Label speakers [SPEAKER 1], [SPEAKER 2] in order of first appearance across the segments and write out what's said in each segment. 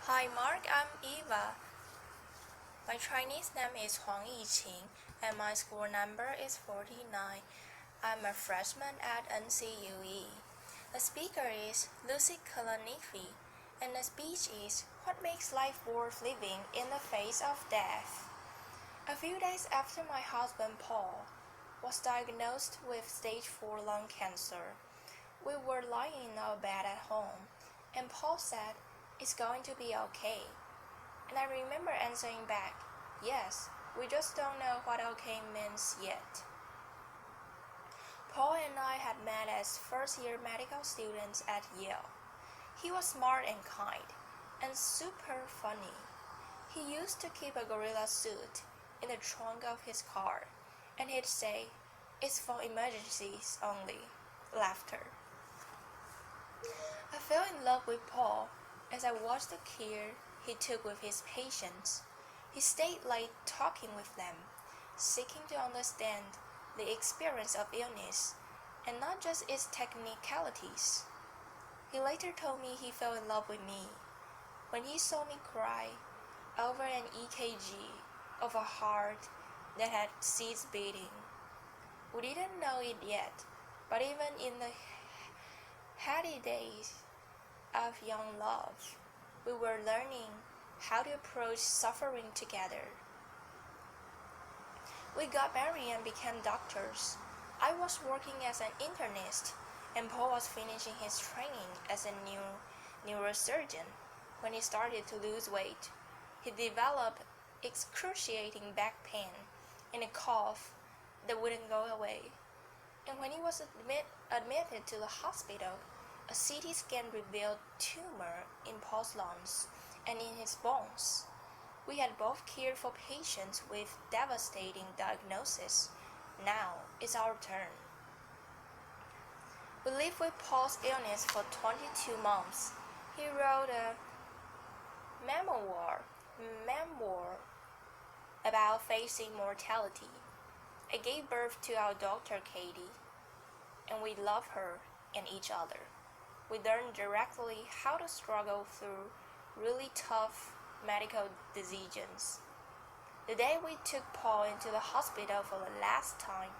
[SPEAKER 1] Hi Mark, I'm Eva. My Chinese name is Huang Yiqing and my school number is 49. I'm a freshman at NCUE. The speaker is Lucy Kalanithi and the speech is What Makes Life Worth Living in the Face of Death. A few days after my husband Paul was diagnosed with stage 4 lung cancer, we were lying in our bed at home and Paul said, "It's going to be okay." And I remember answering back, "Yes, we just don't know what okay means yet." Paul and I had met as first-year medical students at Yale. He was smart and kind, and super funny. He used to keep a gorilla suit in the trunk of his car, and he'd say, "It's for emergencies only." Laughter. I fell in love with Paul as I watched the care he took with his patients. He stayed late talking with them, seeking to understand the experience of illness and not just its technicalities. He later told me he fell in love with me when he saw me cry over an EKG of a heart that had ceased beating. We didn't know it yet, but even in the heady days of young love, we were learning how to approach suffering together. We got married and became doctors. I was working as an internist, and Paul was finishing his training as a neurosurgeon. When he started to lose weight, he developed excruciating back pain and a cough that wouldn't go away. And when he was admitted to the hospital, a CT scan revealed tumor in Paul's lungs and in his bones. We had both cared for patients with devastating diagnoses. Now it's our turn. We lived with Paul's illness for 22 months. He wrote a memoir about facing mortality. I gave birth to our daughter Katie, and we love her and each other. We learned directly how to struggle through really tough medical decisions. The day we took Paul into the hospital for the last time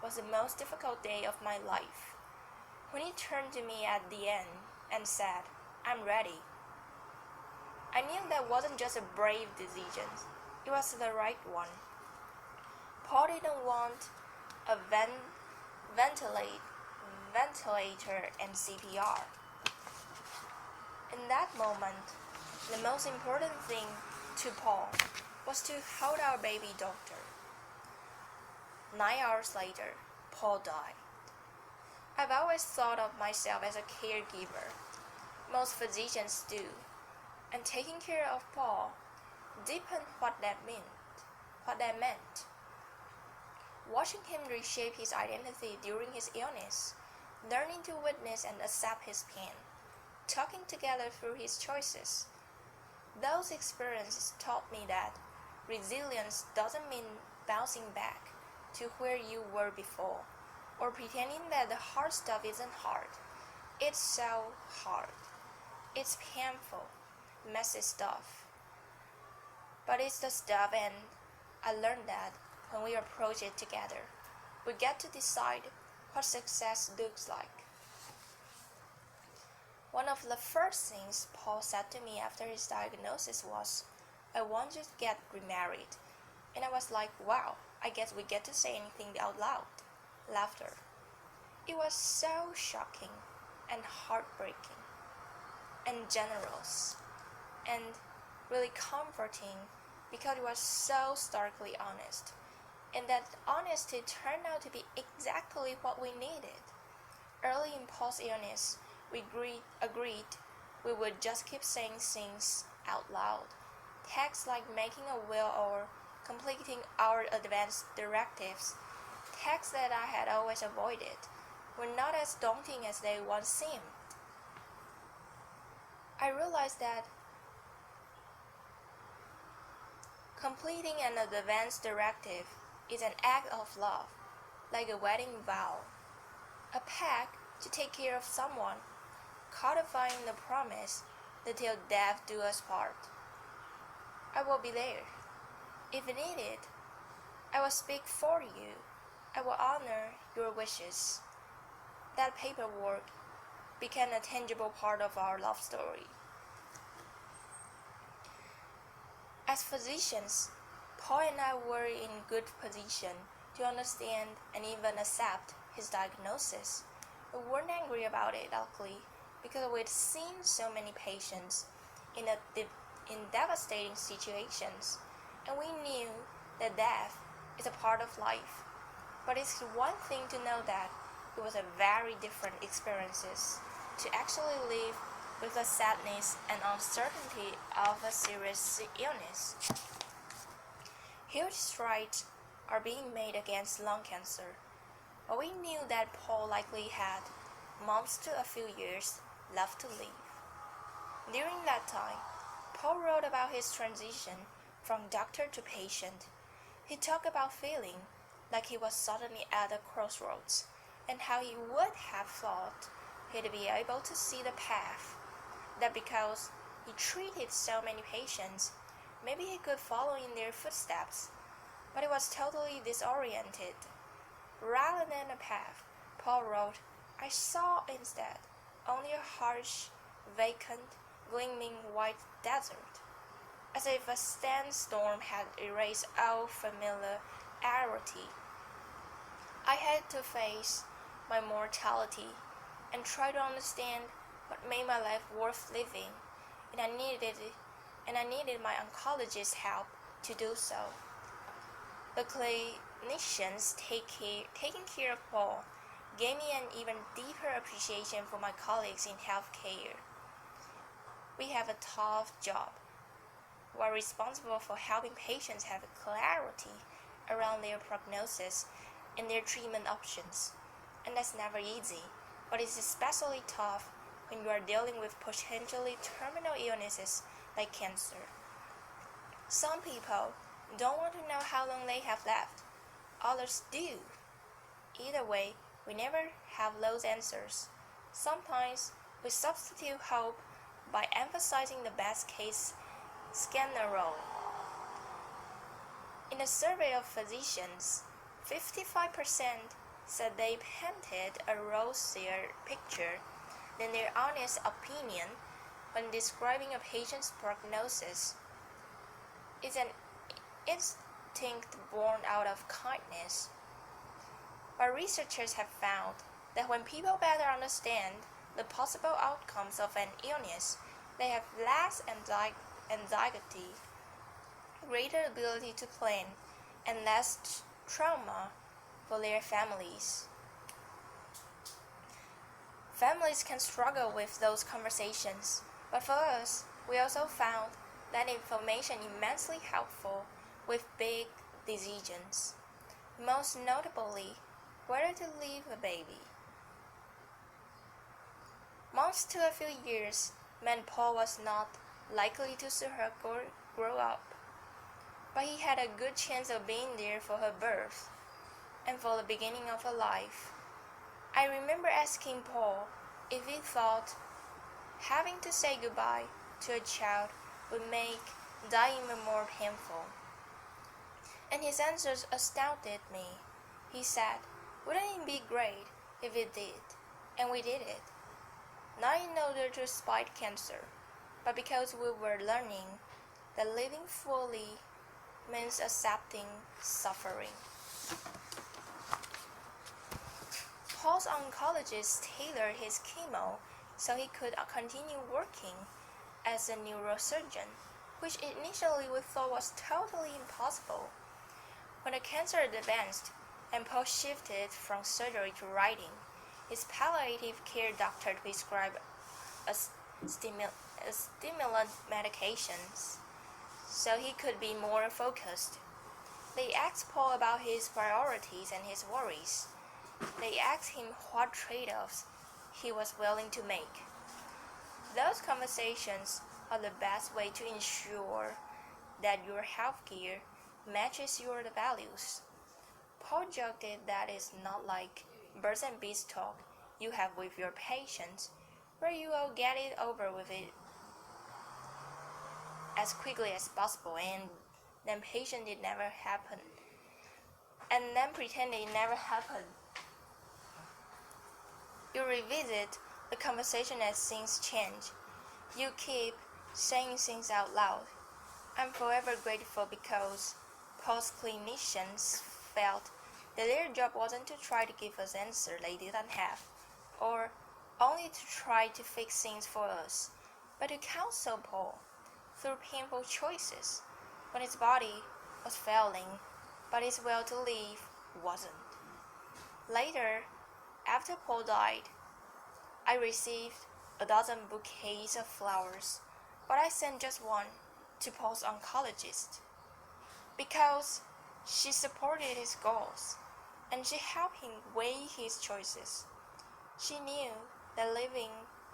[SPEAKER 1] was the most difficult day of my life. When he turned to me at the end and said, "I'm ready," I knew that wasn't just a brave decision, it was the right one. Paul didn't want a ventilator and CPR. In that moment, the most important thing to Paul was to hold our baby daughter. 9 hours later, Paul died. I've always thought of myself as a caregiver. Most physicians do. And taking care of Paul deepened what that meant. Watching him reshape his identity during his illness, learning to witness and accept his pain, talking together through his choices. Those experiences taught me that resilience doesn't mean bouncing back to where you were before, or pretending that the hard stuff isn't hard. It's so hard. It's painful, messy stuff. But it's the stuff, and I learned that when we approach it together, we get to decide what success looks like. One of the first things Paul said to me after his diagnosis was, "I want you to get remarried." And I was like, wow, I guess we get to say anything out loud. Laughter. It was so shocking and heartbreaking and generous and really comforting because it was so starkly honest. And that honesty turned out to be exactly what we needed. Early in Paul's illness, we agreed we would just keep saying things out loud. Texts like making a will or completing our advance directives, texts that I had always avoided, were not as daunting as they once seemed. I realized that completing an advance directive is an act of love, like a wedding vow, a pact to take care of someone, codifying the promise until death do us part. I will be there. If needed, I will speak for you. I will honor your wishes. That paperwork became a tangible part of our love story. As physicians, Paul and I were in good position to understand and even accept his diagnosis. We weren't angry about it, luckily, because we'd seen so many patients in devastating situations, and we knew that death is a part of life. But it's one thing to know that it was a very different experiences to actually live with the sadness and uncertainty of a serious illness. Huge strides are being made against lung cancer, but we knew that Paul likely had months to a few years left to live. During that time, Paul wrote about his transition from doctor to patient. He talked about feeling like he was suddenly at a crossroads and how he would have thought he'd be able to see the path, that because he treated so many patients, maybe he could follow in their footsteps, but he was totally disoriented. Rather than a path, Paul wrote, I saw instead only a harsh, vacant, gleaming white desert, as if a sandstorm had erased all familiarity. I had to face my mortality and try to understand what made my life worth living, and I needed my oncologist's help to do so. The clinicians taking care of Paul gave me an even deeper appreciation for my colleagues in healthcare. We have a tough job. We are responsible for helping patients have clarity around their prognosis and their treatment options, and that's never easy, but it's especially tough when you are dealing with potentially terminal illnesses like cancer. Some people don't want to know how long they have left. Others do. Either way, we never have those answers. Sometimes we substitute hope by emphasizing the best case scenario. In a survey of physicians, 55% said they painted a rosier picture than their honest opinion when describing a patient's prognosis. It's an instinct born out of kindness. But researchers have found that when people better understand the possible outcomes of an illness, they have less anxiety, greater ability to plan, and less trauma for their families. Families can struggle with those conversations, but for us, we also found that information immensely helpful with big decisions, most notably whether to leave a baby. Months to a few years meant Paul was not likely to see her grow up, but he had a good chance of being there for her birth and for the beginning of her life. I remember asking Paul if he thought having to say goodbye to a child would make dying even more painful, and his answers astounded me. He said, wouldn't it be great if it did? And we did it. Not in order to fight cancer, but because we were learning that living fully means accepting suffering. Paul's oncologist tailored his chemo so he could continue working as a neurosurgeon, which initially we thought was totally impossible. When the cancer advanced and Paul shifted from surgery to writing, his palliative care doctor prescribed a stimulant medications so he could be more focused. They asked Paul about his priorities and his worries. They asked him what trade-offs he was willing to make. Those conversations are the best way to ensure that your healthcare matches your values. Paul joked that it's not like birds and bees talk you have with your patients, where you will get it over with it as quickly as possible and then pretend it never happened. You revisit the conversation as things change. You keep saying things out loud. I'm forever grateful because post-clinicians felt that their job wasn't to try to give us answers they didn't have, or only to try to fix things for us, but to counsel Paul through painful choices when his body was failing, but his will to live wasn't. Later, after Paul died, I received a dozen bouquets of flowers, but I sent just one to Paul's oncologist because she supported his goals and she helped him weigh his choices. She knew that living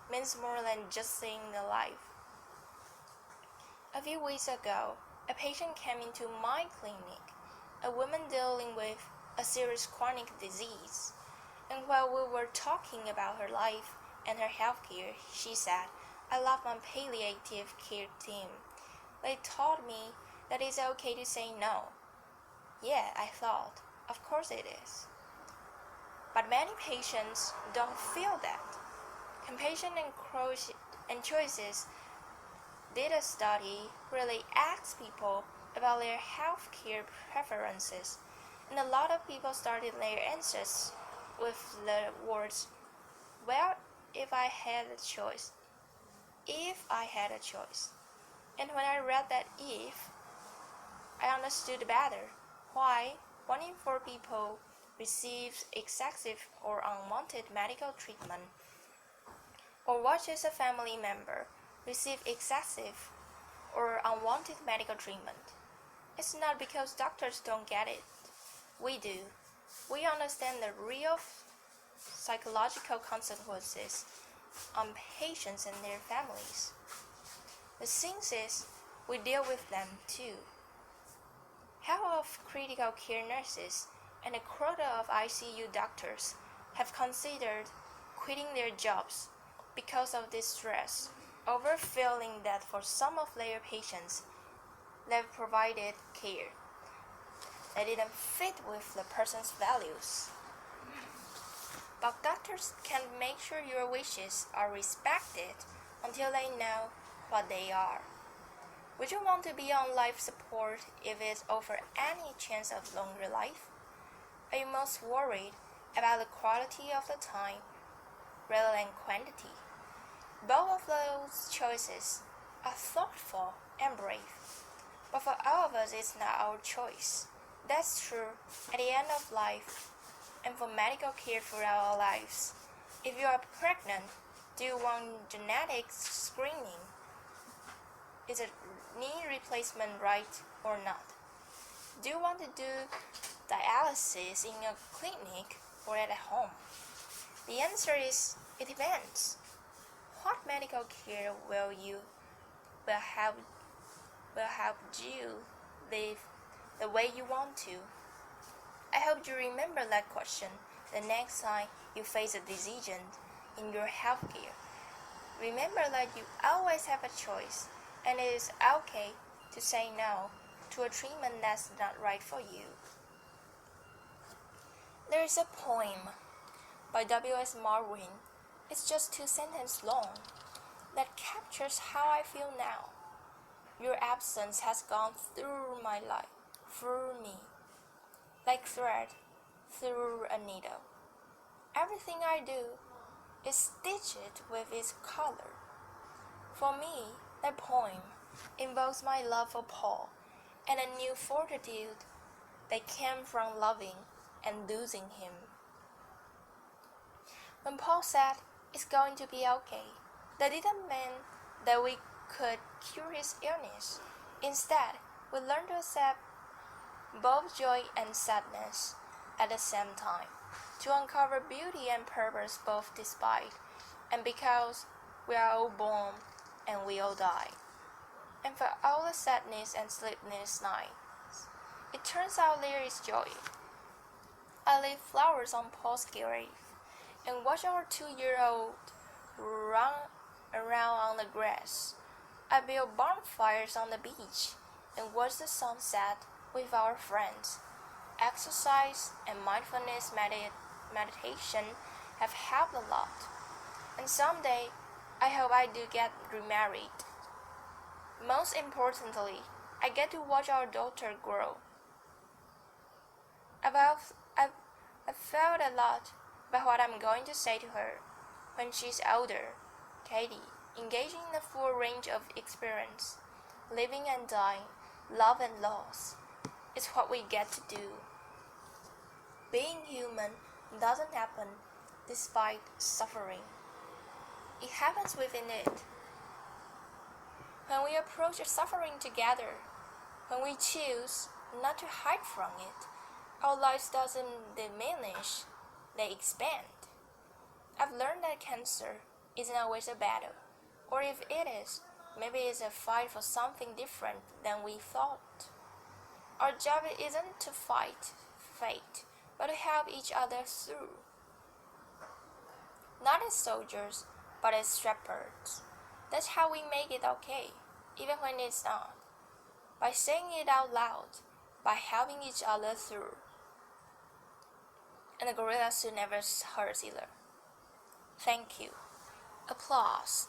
[SPEAKER 1] means more than just staying alive. A few weeks ago, a patient came into my clinic, a woman dealing with a serious chronic disease, and while we were talking about her life and her healthcare, she said, I love my palliative care team. They taught me that it's okay to say no. Yeah, I thought, of course it is. But many patients don't feel that. Compassion and Choices did a study where they asked people about their healthcare preferences, and a lot of people started their answers with the words, well, if I had a choice. And when I read that if, I understood better why 1 in 4 people receives excessive or unwanted medical treatment, or watches a family member receive excessive or unwanted medical treatment. It's not because doctors don't get it. We do. We understand the real psychological consequences on patients and their families. The thing is, we deal with them too. Half of critical care nurses and a quarter of ICU doctors have considered quitting their jobs because of this stress over feeling that for some of their patients, they've provided care that didn't fit with the person's values. But doctors can't make sure your wishes are respected until they know what they are. Would you want to be on life support if it's offered any chance of longer life? Are you most worried about the quality of the time rather than quantity? Both of those choices are thoughtful and brave, but for all of us it's not our choice. That's true at the end of life and for medical care throughout our lives. If you are pregnant, do you want genetic screening? Is a knee replacement right or not? Do you want to do dialysis in a clinic or at home? The answer is, it depends. What medical care will help you live the way you want to? I hope you remember that question the next time you face a decision in your healthcare. Remember that you always have a choice, and it is okay to say no to a treatment that's not right for you. There is a poem by W.S. Marwin, it's just 2 sentences long, that captures how I feel now. Your absence has gone through my life, through me, like thread through a needle. Everything I do is stitched with its color. For me, that poem invokes my love for Paul and a new fortitude that came from loving and losing him. When Paul said, it's going to be okay, that didn't mean that we could cure his illness. Instead, we learned to accept both joy and sadness at the same time, to uncover beauty and purpose both despite and because we are all born and we all die. And for all the sadness and sleepless nights, it turns out there is joy. I laid flowers on Paul's grave and watched our 2-year-old run around on the grass I build bonfires on the beach and watch the sunset with our friends. Exercise and mindfulness meditation have helped a lot. And someday, I hope I do get remarried. Most importantly, I get to watch our daughter grow. I've felt a lot about what I'm going to say to her when she's older. Katie, engaging in a full range of experience, living and dying, love and loss, is what we get to do. Being human doesn't happen despite suffering. It happens within it. When we approach suffering together, when we choose not to hide from it, our lives doesn't diminish, they expand. I've learned that cancer isn't always a battle, or if it is, maybe it's a fight for something different than we thought. Our job isn't to fight fate, but to help each other through. Not as soldiers, but as shepherds. That's how we make it okay, even when it's not. By saying it out loud, by helping each other through. And the gorilla suit never hurts either. Thank you. Applause.